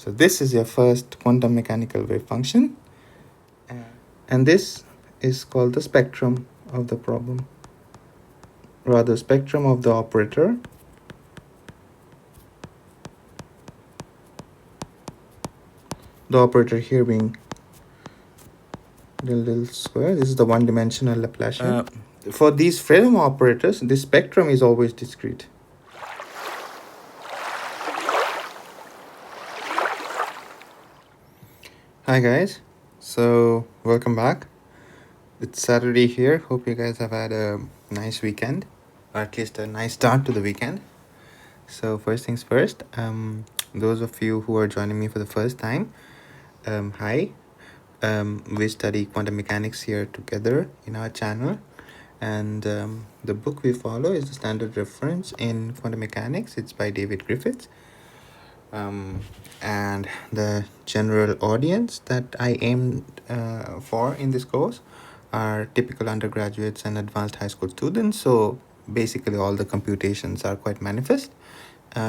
So this is your first quantum mechanical wave function, and this is called the spectrum of the problem, rather spectrum of the operator. The operator here being del square. This is the one-dimensional Laplacian. For these Fredholm operators, the spectrum is always discrete. Hi guys, so welcome back. It's Saturday here. Hope you guys have had a nice weekend, or at least a nice start to the weekend. So first things first, those of you who are joining me for the first time, hi. We study quantum mechanics here together in our channel, and the book we follow is the standard reference in quantum mechanics. It's by David Griffiths. And the general audience that I aimed for in this course are typical undergraduates and advanced high school students. So basically all the computations are quite manifest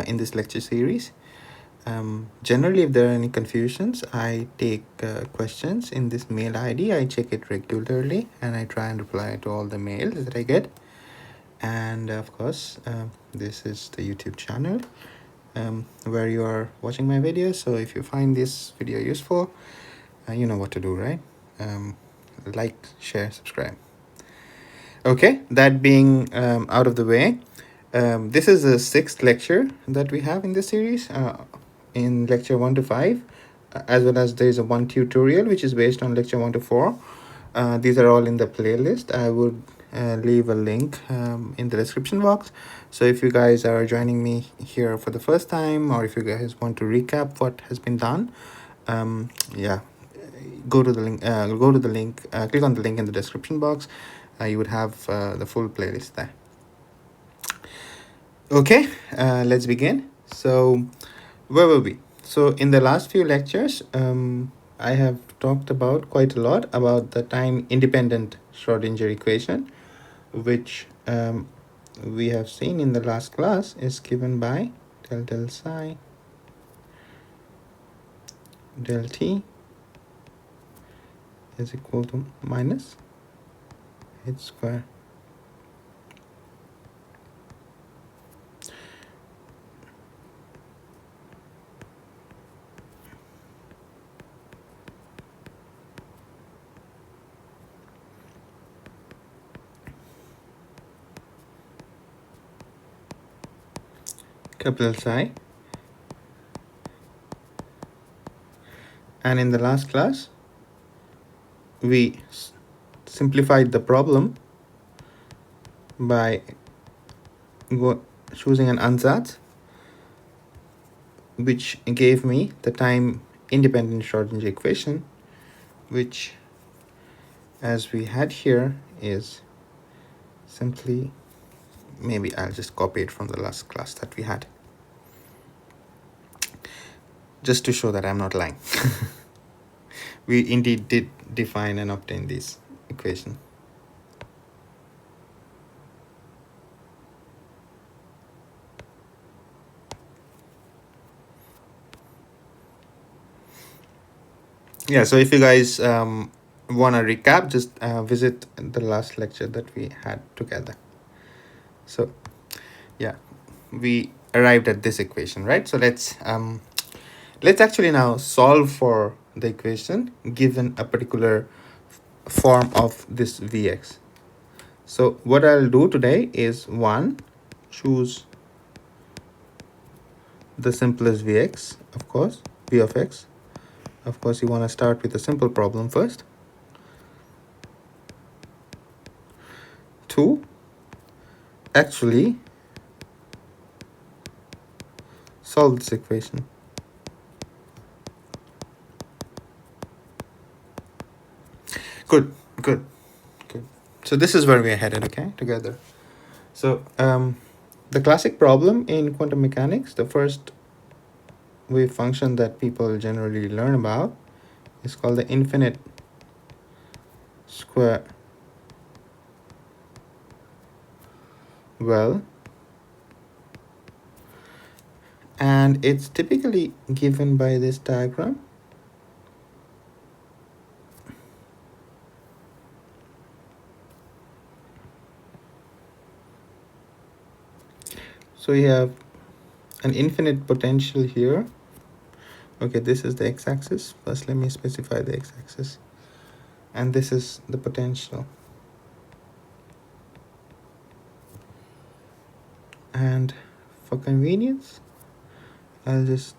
in this lecture series. Generally, if there are any confusions, I take questions in this mail ID. I check it regularly and I try and reply to all the mails that I get. And of course, this is the YouTube channel where you are watching my videos. So if you find this video useful, you know what to do, right? Like, share, subscribe. Okay, that being out of the way, this is the sixth lecture that we have in this series, in lecture 1 to 5, as well as there is a one tutorial which is based on lecture 1 to 4. These are all in the playlist. I would leave a link in the description box. So if you guys are joining me here for the first time, or if you guys want to recap what has been done, yeah, go to the link, click on the link in the description box. You would have the full playlist there. Okay, let's begin. So where were we? So in the last few lectures, I have talked about quite a lot about the time independent Schrodinger equation, which we have seen in the last class is given by del psi del t is equal to minus h square capital psi. And in the last class, we simplified the problem by choosing an ansatz, which gave me the time independent Schrodinger equation, which, as we had here, is simply, maybe I'll just copy it from the last class that we had, just to show that I'm not lying. We indeed did define and obtain this equation. Yeah, so if you guys want to recap, just visit the last lecture that we had together. So yeah, we arrived at this equation, right? So let's actually now solve for the equation given a particular form of this Vx. So what I'll do today is, one, choose the simplest Vx, of course, V of x. Of course, you want to start with a simple problem first. 2, actually solve this equation. Good. So this is where we are headed, okay, together. So the classic problem in quantum mechanics, the first wave function that people generally learn about, is called the infinite square well. And and it's typically given by this diagram. So you have an infinite potential here. Okay, this is the x-axis. First, let me specify the x-axis. And this is the potential. And for convenience, I'll just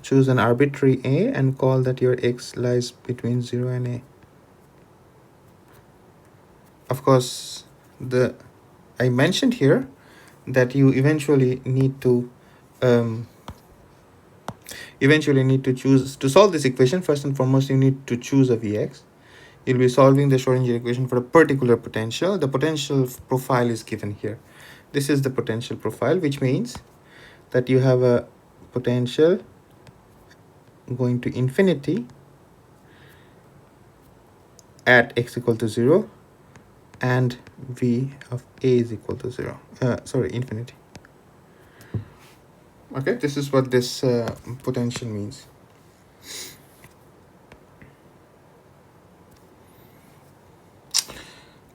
choose an arbitrary a and call that your x lies between 0 and a. Of course, I mentioned here that you eventually need to choose to solve this equation. First and foremost, you need to choose a Vx. You'll be solving the Schrodinger equation for a particular potential. The potential profile is given here. This is the potential profile, which means that you have a potential going to infinity at x equal to 0 and v of a is equal to 0. Infinity. Okay, this is what this potential means.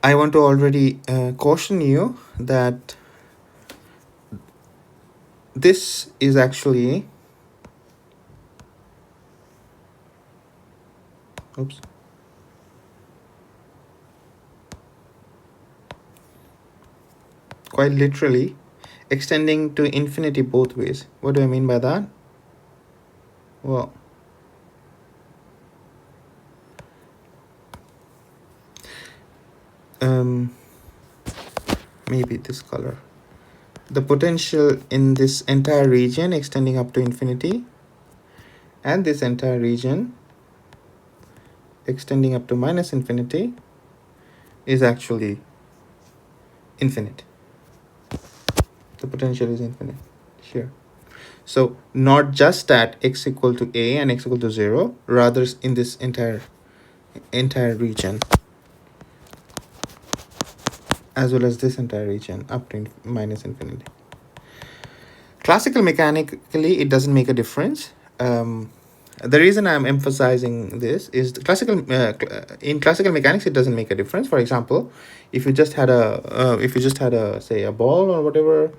I want to already caution you that this is actually quite literally extending to infinity both ways. What do I mean by that? Well, maybe this color. The potential in this entire region extending up to infinity and this entire region extending up to minus infinity is actually infinite. The potential is infinite here. So not just at x equal to a and x equal to 0, rather in this entire region, as well as this entire region up to minus infinity. Classical mechanically, it doesn't make a difference. The reason I'm emphasizing this is in classical mechanics, it doesn't make a difference. For example, if you just had a say a ball or whatever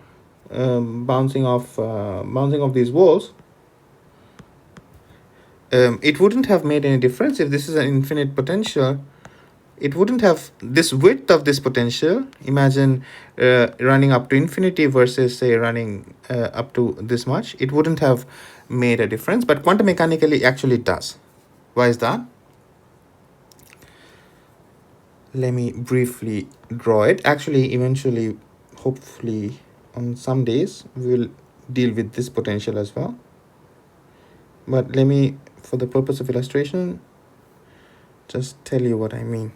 bouncing off these walls, it wouldn't have made any difference if this is an infinite potential. It wouldn't have this width of this potential. Imagine running up to infinity versus say running up to this much. It wouldn't have made a difference, but quantum mechanically actually does. Why is that? Let me briefly draw it. Actually, eventually, hopefully on some days, we'll deal with this potential as well. But let me, for the purpose of illustration, just tell you what I mean.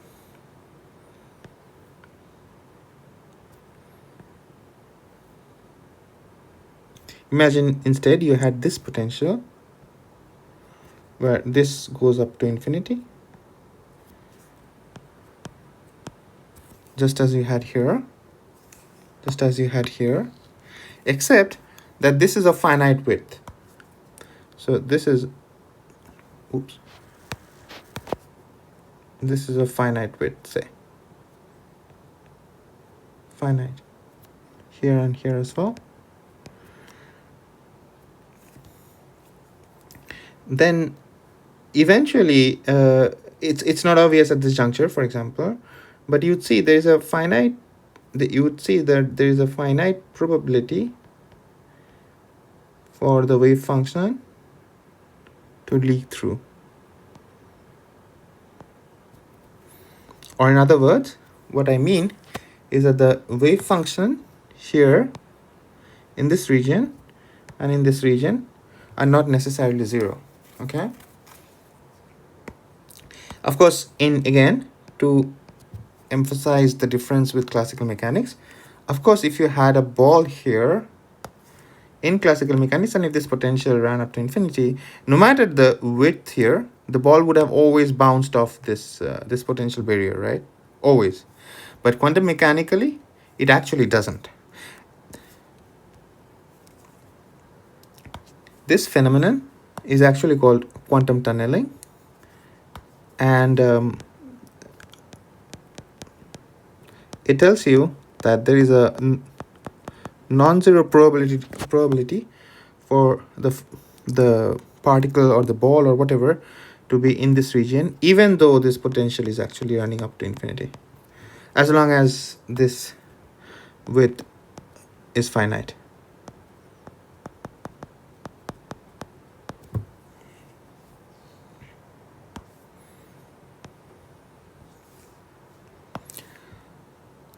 Imagine instead you had this potential where this goes up to infinity, just as you had here, except that this is a finite width. So this is a finite width, say. Finite. Here and here as well. Then eventually, it's not obvious at this juncture, for example, but you'd see there is a finite probability for the wave function to leak through. Or in other words, what I mean is that the wave function here in this region and in this region are not necessarily 0. Okay. Of course, to emphasize the difference with classical mechanics, of course, if you had a ball here in classical mechanics and if this potential ran up to infinity, no matter the width here, the ball would have always bounced off this potential barrier, right? Always. But quantum mechanically, it actually doesn't. This phenomenon is actually called quantum tunneling, and it tells you that there is a non-zero probability for the particle or the ball or whatever to be in this region, even though this potential is actually running up to infinity, as long as this width is finite.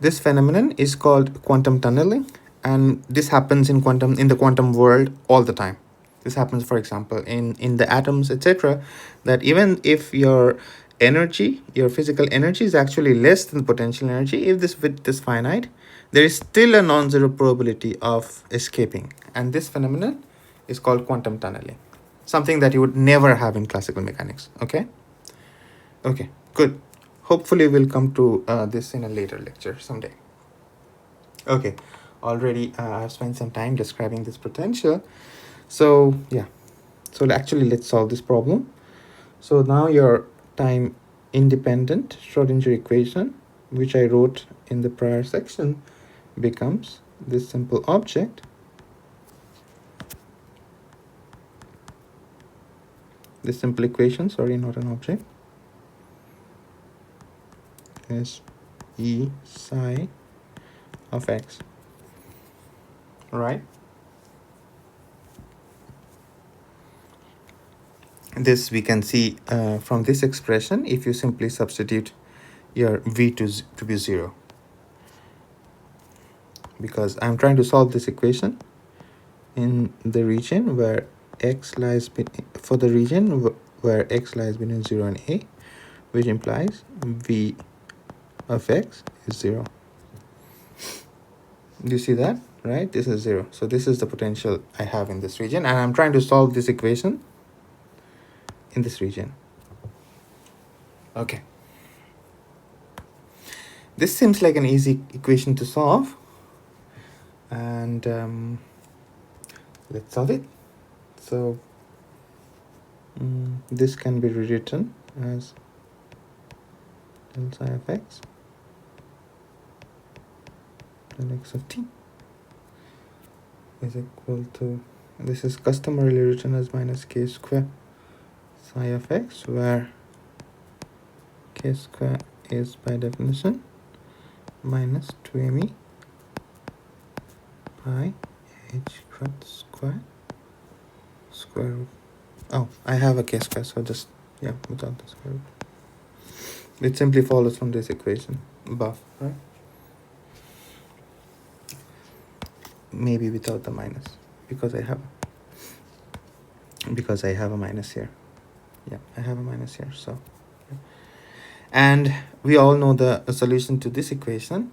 This phenomenon is called quantum tunneling, and this happens in the quantum world all the time. This happens, for example, in the atoms, etc., that even if your energy, your physical energy, is actually less than potential energy, if this width is finite, there is still a non-zero probability of escaping, and this phenomenon is called quantum tunneling, something that you would never have in classical mechanics. Okay, good. Hopefully we'll come to this in a later lecture someday. Okay, already I've spent some time describing this potential. So yeah, so actually let's solve this problem. So now your time independent Schrodinger equation, which I wrote in the prior section, becomes this simple object. This simple equation, sorry, not an object, is E psi of x. Right? This we can see from this expression if you simply substitute your v to be 0, because I'm trying to solve this equation in the region where x lies for the region where x lies between 0 and a, which implies v of x is 0. Do you see that? Right, this is 0. So this is the potential I have in this region, and I'm trying to solve this equation in this region. Okay, this seems like an easy equation to solve, and let's solve it. So this can be rewritten as del psi of x del x of t is equal to, this is customarily written as minus k square psi of x, where k square is by definition minus 2me pi h square root. Oh, I have a k square, so just, yeah, without the square root. It simply follows from this equation above, right? Maybe without the minus, because I have a minus here. Yeah, I have a minus here, so yeah. And we all know the solution to this equation.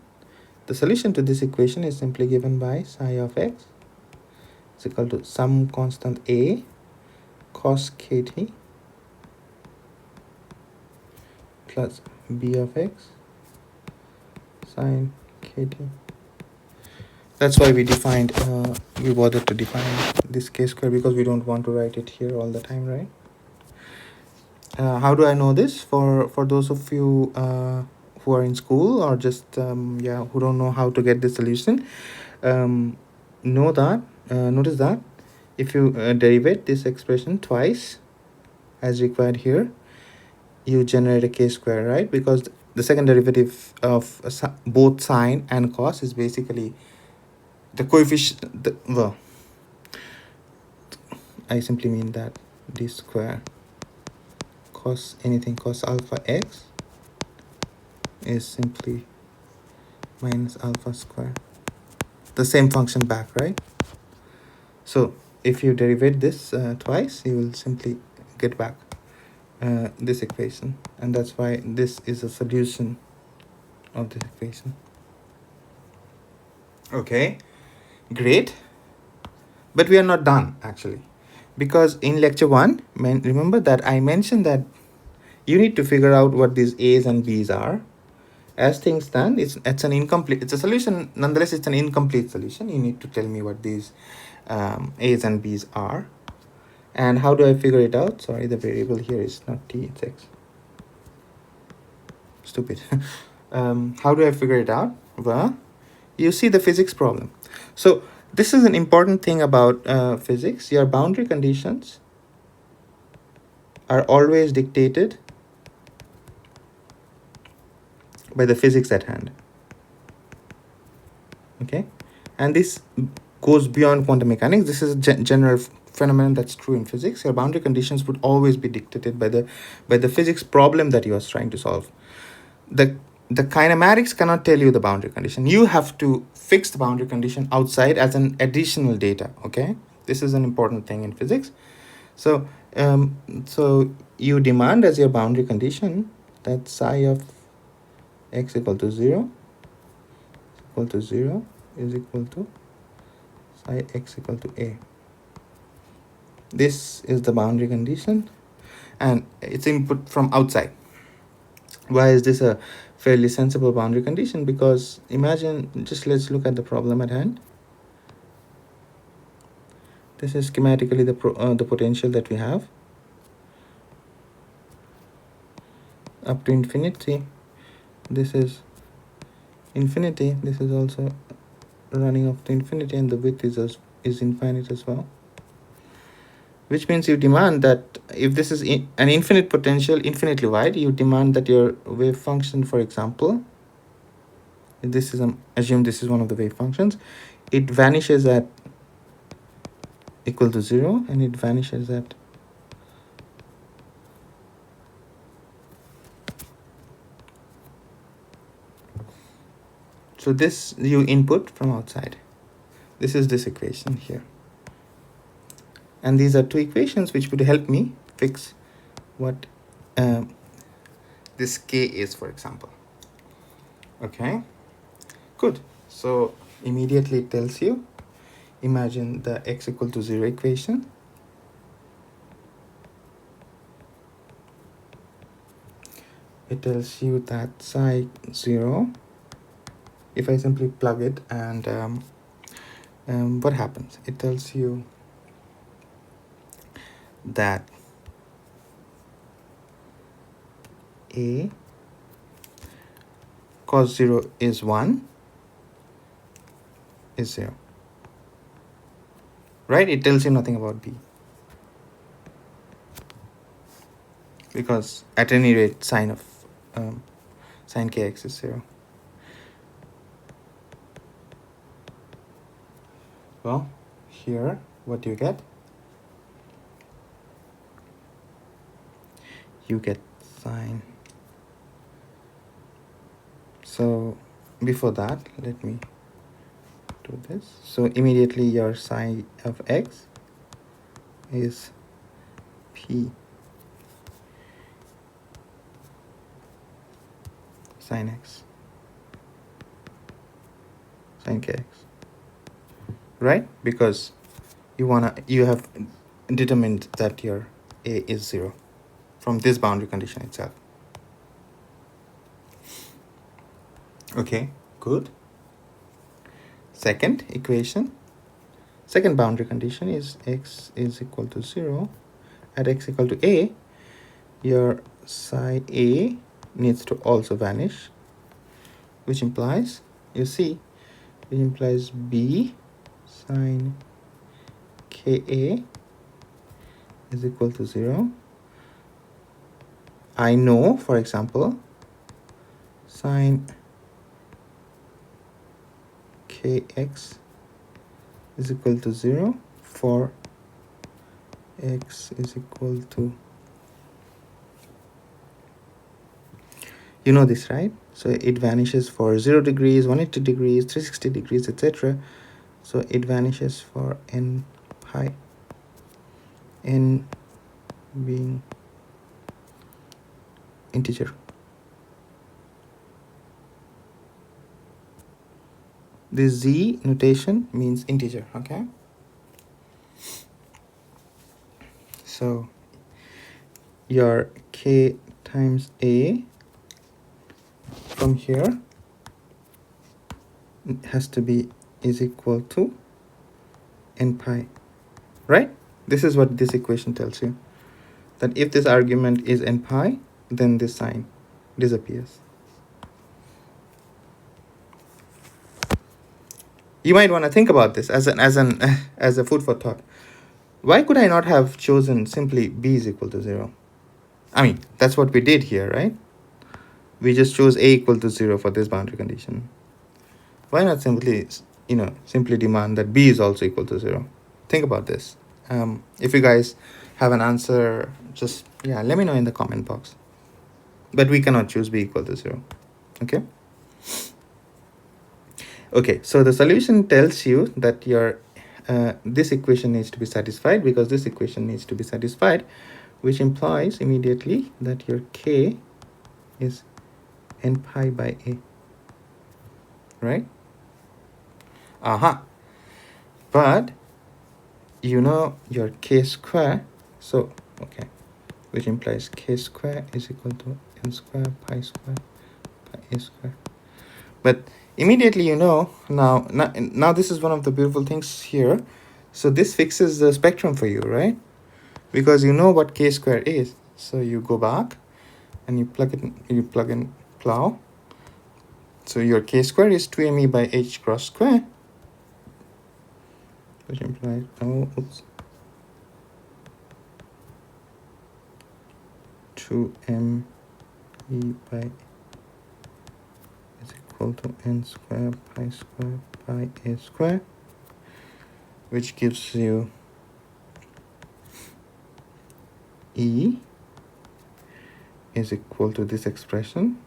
The solution to this equation is simply given by psi of x is equal to some constant a cos kt plus b of x sine kt. That's why we bothered to define this k square, because we don't want to write it here all the time, right? How do I know this? For those of you who are in school, or just who don't know how to get the solution, notice that if you derivate this expression twice as required here, you generate a k square, right? Because the second derivative of both sine and cos is basically the coefficient. Well, I simply mean that d square cos alpha x is simply minus alpha square, the same function back, right? So if you derivate this twice, you will simply get back this equation, and that's why this is a solution of this equation. Okay, great. But we are not done, actually, because in lecture 1, remember that I mentioned that you need to figure out what these a's and b's are. As things stand, it's a solution. Nonetheless, it's an incomplete solution. You need to tell me what these a's and b's are. And how do I figure it out? Sorry, the variable here is not t, it's x. Stupid. How do I figure it out? Well, you see the physics problem. So this is an important thing about physics. Your boundary conditions are always dictated by the physics at hand. Okay, and this goes beyond quantum mechanics. This is a general phenomenon that's true in physics. Your boundary conditions would always be dictated by the physics problem that you are trying to solve. The kinematics cannot tell you the boundary condition. You have to fix the boundary condition outside as an additional data. Okay, this is an important thing in physics. So so you demand as your boundary condition that psi of x equal to 0 is equal to psi x equal to a. This is the boundary condition, and it's input from outside. Why is this a fairly sensible boundary condition? Because imagine, just let's look at the problem at hand. This is schematically the potential that we have up to infinity. This is infinity. This is also running up to infinity, and the width is infinite as well. Which means you demand that if this is an infinite potential, infinitely wide, you demand that your wave function, for example, this is assume this is one of the wave functions, it vanishes at equal to 0, and it vanishes at so this you input from outside. This is this equation here, and these are two equations which would help me fix what this k is, for example. Okay, good. So immediately it tells you, imagine the x equal to 0 equation. It tells you that psi 0, if I simply plug it, and what happens? It tells you that a cos 0 is 1 is 0. Right? It tells you nothing about b. Because at any rate, sine kx is 0. Well, here, what do you get? You get sine. So before that, let me do this. So immediately your psi of x is p sine x, sine kx, right? Because you have determined that your a is 0 from this boundary condition itself. Okay, good. Second equation, second boundary condition is x is equal to 0. At x equal to a, your psi a needs to also vanish, which implies, you see, it implies b sine ka is equal to 0. I know, for example, sine kx is equal to 0 for x is equal to, you know this, right? So it vanishes for 0 degrees, 180 degrees, 360 degrees, etc. So it vanishes for n pi, n being integer. This z notation means integer, okay? So your k times a from here has to be is equal to n pi, right? This is what this equation tells you. That if this argument is n pi, then this sign disappears. You might want to think about this as as a food for thought. Why could I not have chosen simply b is equal to 0? I mean, that's what we did here, right? We just chose a equal to 0 for this boundary condition. Why not simply demand that b is also equal to 0? Think about this. If you guys have an answer, just let me know in the comment box. But we cannot choose b equal to 0. Okay, so the solution tells you that your this equation needs to be satisfied, because this equation needs to be satisfied, which implies immediately that your k is n pi by a, right? But you know your k square, so okay, which implies k square is equal to n square pi square pi a square. But immediately now this is one of the beautiful things here. So this fixes the spectrum for you, right? Because you know what k square is. So you go back and you plug in plow. So your k square is 2me by h cross square, which implies 2me by is equal to n square pi a square, which gives you e is equal to this expression,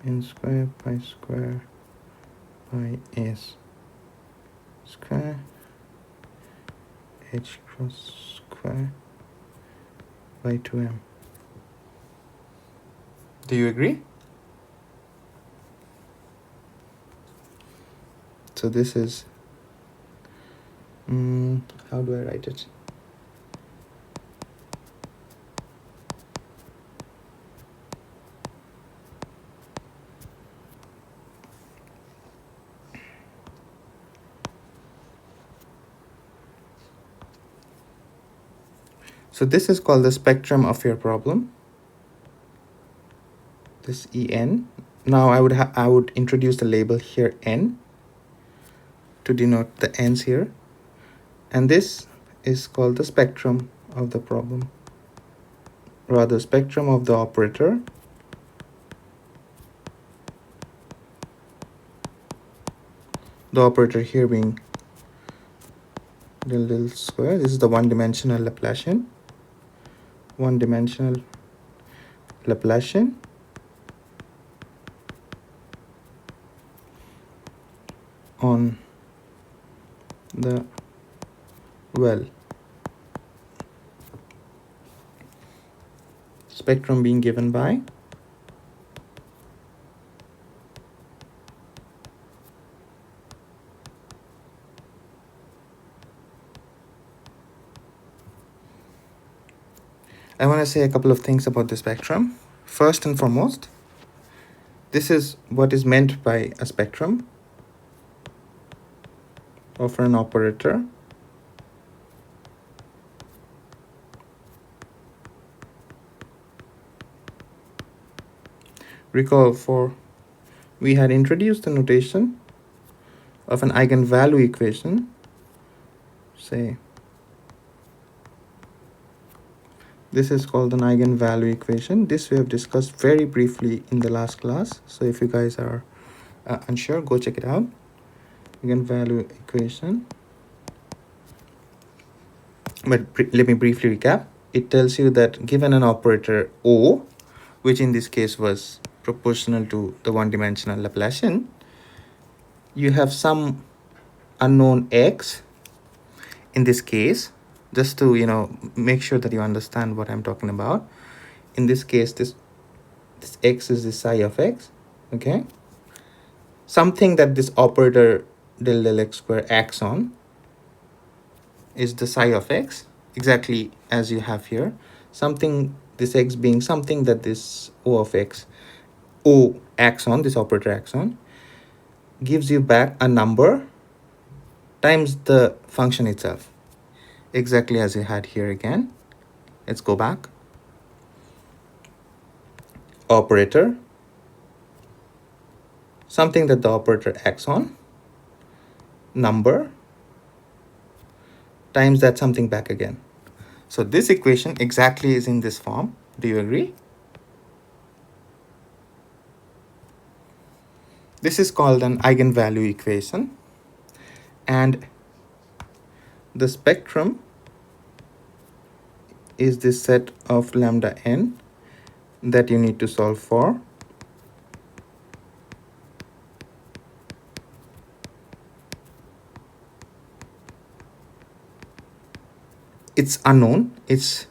n square pi a square h cross square by 2m. Do you agree? So this is how do I write it? So this is called the spectrum of your problem. This En. Now I would introduce the label here n to denote the n's here, and this is called the spectrum of the problem, rather spectrum of the operator. The operator here being del square. This is the one-dimensional Laplacian. One-dimensional Laplacian on the well. Spectrum being given by I want to say a couple of things about the spectrum. First and foremost, this is what is meant by a spectrum of an operator. Recall we had introduced the notation of an eigenvalue equation. Say this is called an eigenvalue equation. This we have discussed very briefly in the last class. So if you guys are unsure, go check it out. Eigenvalue equation. But let me briefly recap. It tells you that given an operator O, which in this case was proportional to the one-dimensional Laplacian, you have some unknown x. In this case, just to make sure that you understand what I'm talking about, in this case this x is the psi of x, okay? Something that this operator del x square acts on is the psi of x, exactly as you have here. Something, this x being something that this O of x, acts on, this operator acts on, gives you back a number times the function itself, exactly as you had here again. Let's go back. Operator, something that the operator acts on, number, times that something back again. So this equation exactly is in this form. Do you agree? This is called an eigenvalue equation, and the spectrum is this set of lambda n that you need to solve for. It's unknown, it's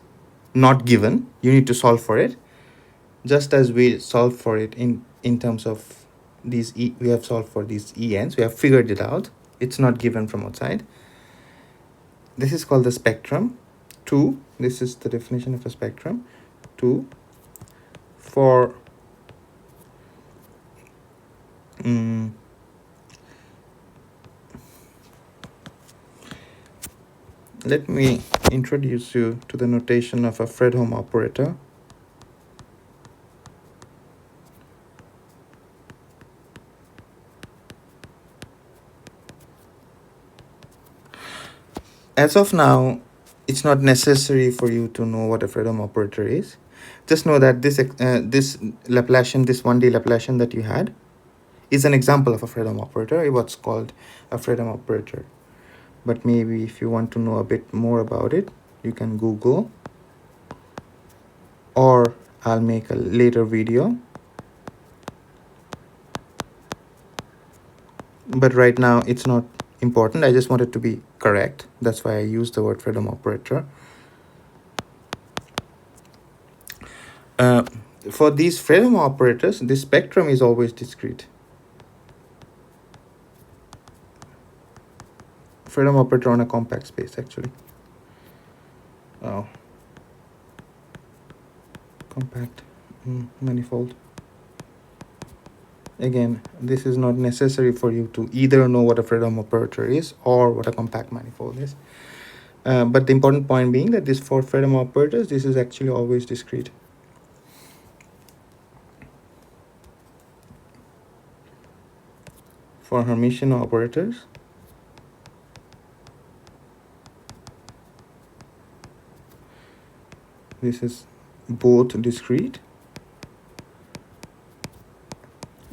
not given, you need to solve for it, just as we solve for it in terms of these we have solved for these ENs, we have figured it out, it's not given from outside. This is called the spectrum. 2, this is the definition of a spectrum. 2, for let me introduce you to the notation of a Fredholm operator. As of now, it's not necessary for you to know what a Fredholm operator is. Just know that this Laplacian, this 1D Laplacian that you had, is an example of a Fredholm operator. It was called a Fredholm operator. But maybe if you want to know a bit more about it, you can Google, or I'll make a later video. But right now it's not important. I just want it to be correct. That's why I use the word Fredholm operator. For these Fredholm operators, the spectrum is always discrete. Fredholm operator on a compact space, actually. Oh, compact manifold. Again, this is not necessary for you to either know what a Fredholm operator is or what a compact manifold is. But the important point being that this for Fredholm operators, this is actually always discrete. For Hermitian operators, this is both discrete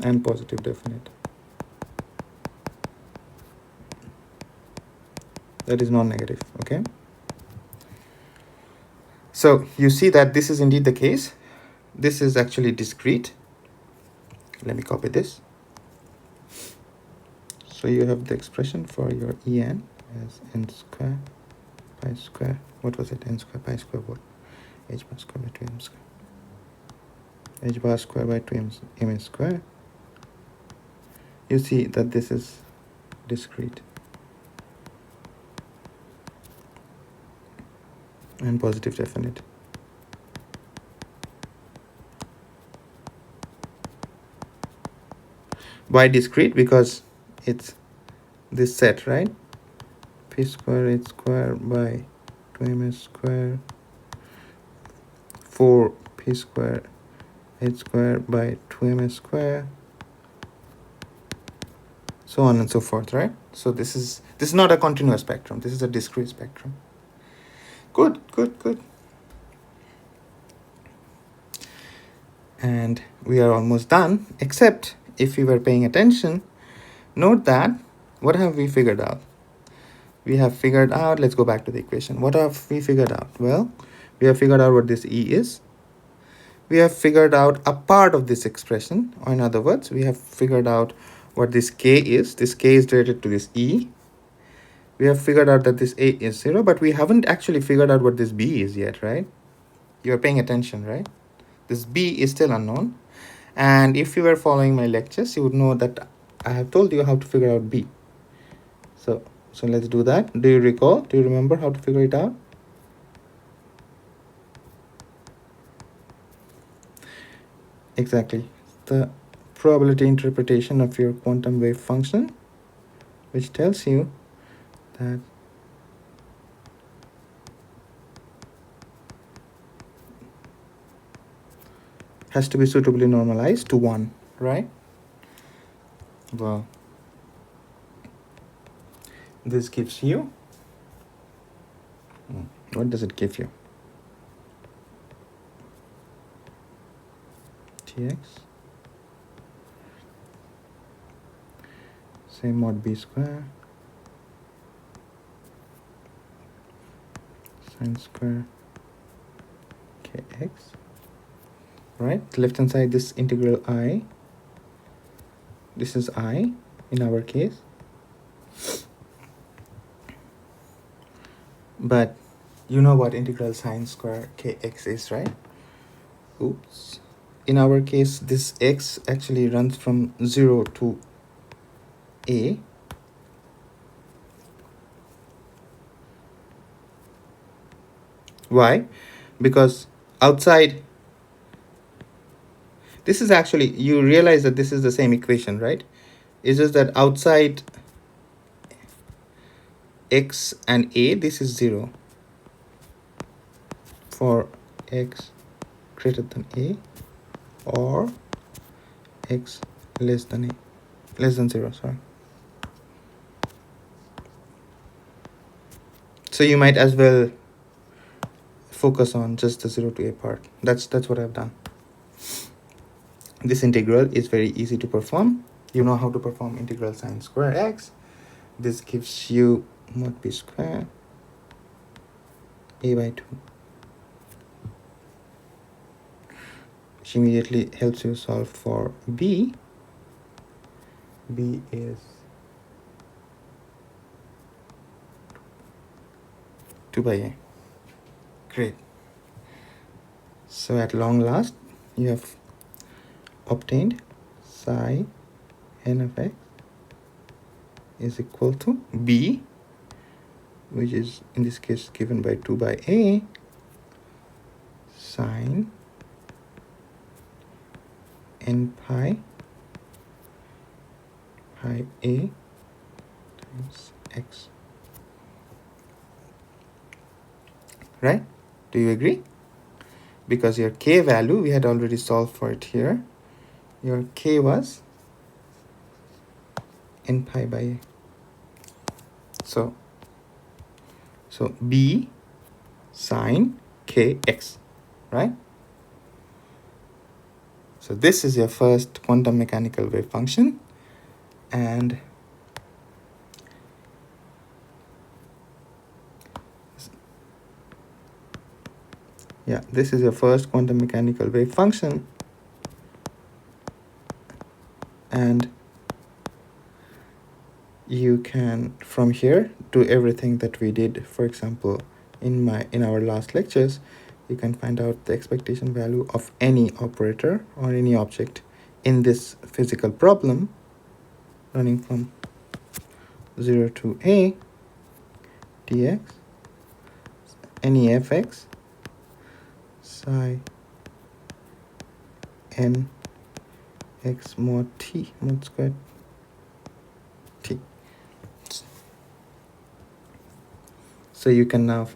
and positive definite. That is non-negative, okay? So you see that this is indeed the case. This is actually discrete. Let me copy this. So you have the expression for your En as n square pi square. What was it? N square pi square what? H bar square by 2m square. H bar square by 2m square. You see that this is discrete and positive definite. Why discrete? Because it's this set, right? P square h square by 2ms square, 4 p square h square by 2ms square, so on and so forth, right? So this is not a continuous spectrum. This is a discrete spectrum. Good. And we are almost done, except if you were paying attention, note that what have we figured out? We have figured out, let's go back to the equation. What have we figured out? Well, we have figured out what this E is. We have figured out a part of this expression, or in other words, we have figured out what this K is. This K is related to this E. We have figured out that this A is 0, but we haven't actually figured out what this B is yet, right? You're paying attention, right? This B is still unknown. And if you were following my lectures, you would know that I have told you how to figure out B. So let's do that. Do you recall? Do you remember how to figure it out? Exactly. The probability interpretation of your quantum wave function, which tells you that has to be suitably normalized to 1, right? Well, this gives you, what does it give you? Tx, say mod b square sine square kx, right? Left hand side, this integral I, this is I in our case, but you know what integral sine square kx is, right? Oops. In our case, this x actually runs from 0 to a. Why? Because outside, this is actually, you realize that this is the same equation, right? It's just that outside x and a, this is 0 for x greater than a or x less than a, less than 0, sorry. So you might as well focus on just the 0 to a part. That's what I've done. This integral is very easy to perform. You know how to perform integral sine square x. This gives you mod b square a by 2, which immediately helps you solve for b. B is 2 by a. Great. So at long last, you have obtained psi n of x is equal to b, which is in this case given by 2 by a sine n pi a times x. Right? Do you agree? Because your k value, we had already solved for it here. Your k was n pi by a. So b sine kx, right? So this is your first quantum mechanical wave function, and yeah, this is your first quantum mechanical wave function, and you can from here do everything that we did. For example, in our last lectures, you can find out the expectation value of any operator or any object in this physical problem running from 0 to a dx any fx psi n x mod t mod squared t. So you can now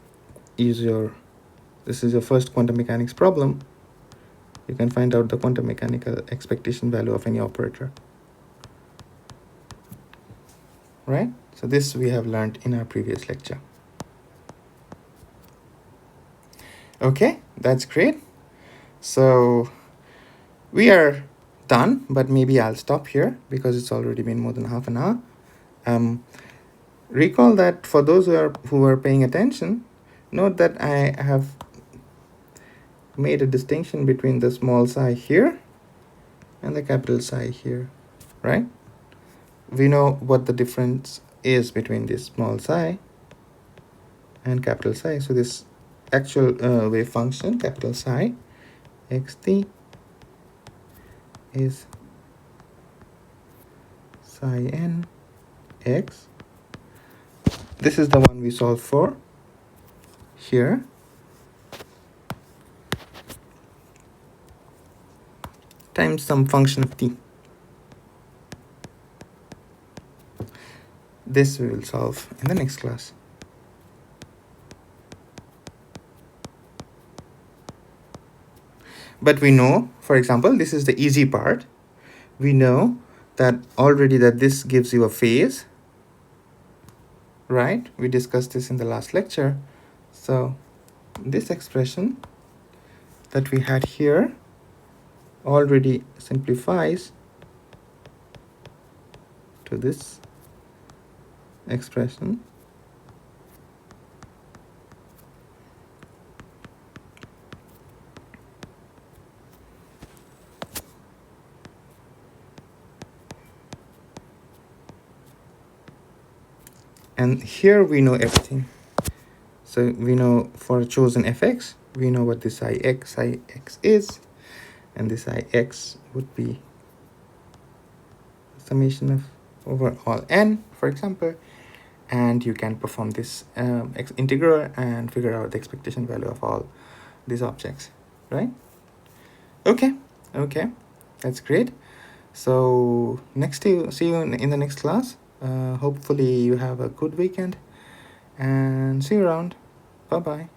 use this is your first quantum mechanics problem. You can find out the quantum mechanical expectation value of any operator. Right? So this we have learned in our previous lecture. Okay, that's great. So we are done, but maybe I'll stop here because it's already been more than half an hour. Recall that for those who are paying attention, note that I have made a distinction between the small psi here and the capital psi here, right? We know what the difference is between this small psi and capital psi. So this actual wave function, capital psi xt, is psi n x. This is the one we solved for here. Times some function of t. This we will solve in the next class. But we know, for example, this is the easy part. We know that already that this gives you a phase, right? We discussed this in the last lecture. So this expression that we had here already simplifies to this expression. And here we know everything. So we know for a chosen fx, we know what this ix is, and this ix would be summation of over all n, for example, and you can perform this integral and figure out the expectation value of all these objects, right? Okay, that's great. So see you in the next class. Hopefully you have a good weekend, and see you around. Bye bye.